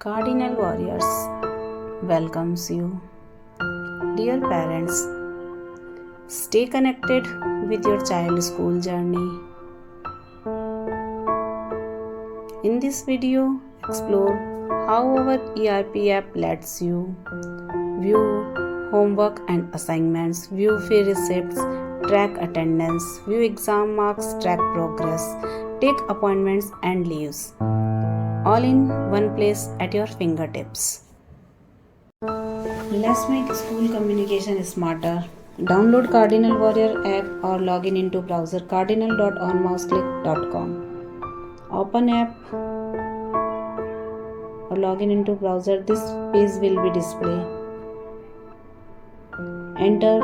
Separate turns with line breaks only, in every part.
Cardinal Warriors welcomes you. Dear parents, stay connected with your child's school journey. In this video, explore how our ERP app lets you view homework and assignments, view fee receipts, track attendance, view exam marks, track progress, take appointments and leaves, all in one place at your fingertips. Let's make school communication smarter. Download Cardinal Warrior app or log into browser cardinal.onmouseclick.com. Open app or log into browser. This page will be displayed. Enter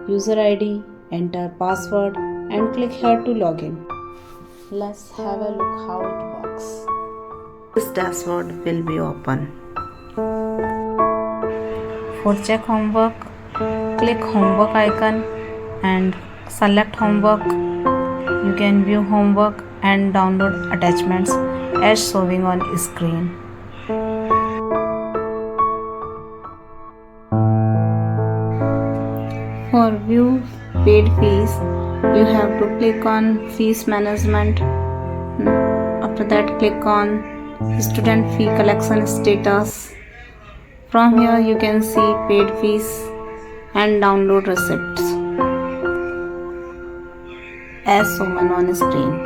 user ID, enter password and click here to log in. Let's have a look how it works. This dashboard will be open. For check homework, click homework icon and select homework. You can view homework and download attachments as showing on screen. For view paid fees, you have to click on fees management. After that, click on student fee collection status. From here you can see paid fees and download receipts as shown on screen.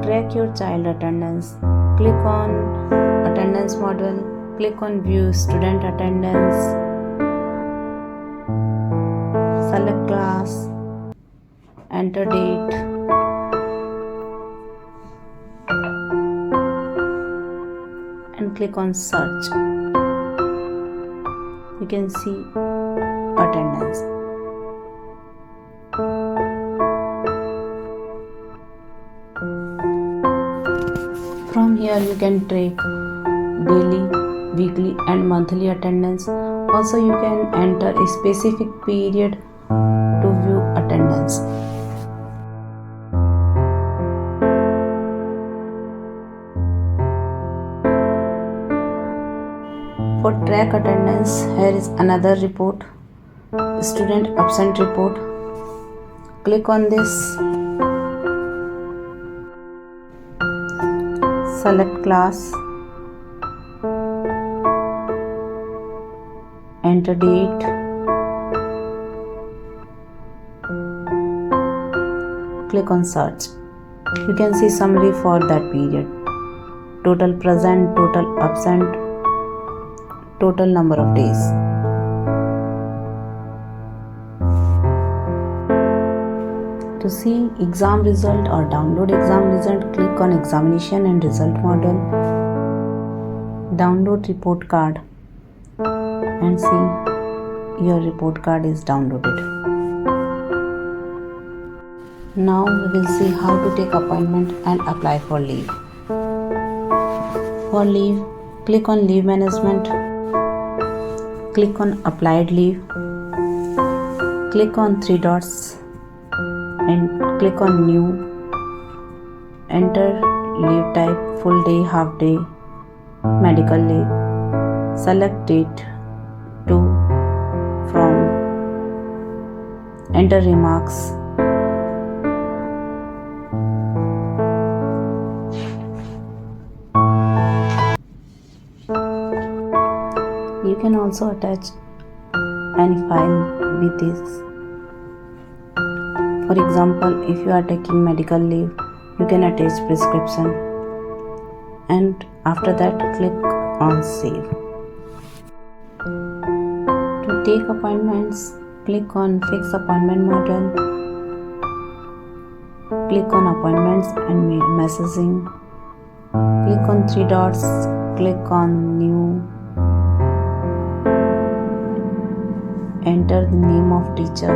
Track your child attendance. Click on attendance model. Click on view student attendance. Select class. Enter date. And click on search. You can see attendance. From here you can track daily, weekly and monthly attendance. Also you can enter a specific period to view attendance. For track attendance, here is another report, student absent report. Click on this. Select class, enter date, click on search. You can see summary for that period, total present, total absent, total number of days. To see exam result or download exam result, click on examination and result model. Download report card and see your report card is downloaded. Now we will see how to take appointment and apply for leave. For leave, click on leave management. Click on applied leave. Click on three dots and click on new. Enter leave type, full day, half day, medical leave. Select date to from. Enter remarks. You can also attach any file with this. For example, if you are taking medical leave, you can attach prescription and after that click on save. To take appointments, click on fix appointment model. Click on appointments and messaging. Click on three dots, click on new. Enter the name of teacher.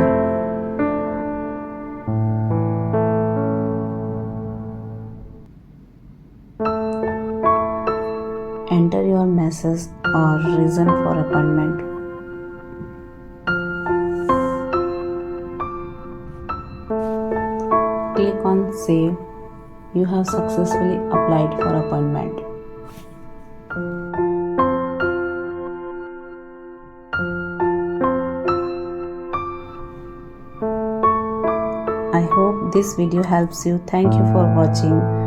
Enter your message or reason for appointment. Click on Save. You have successfully applied for appointment. I hope this video helps you. Thank you for watching.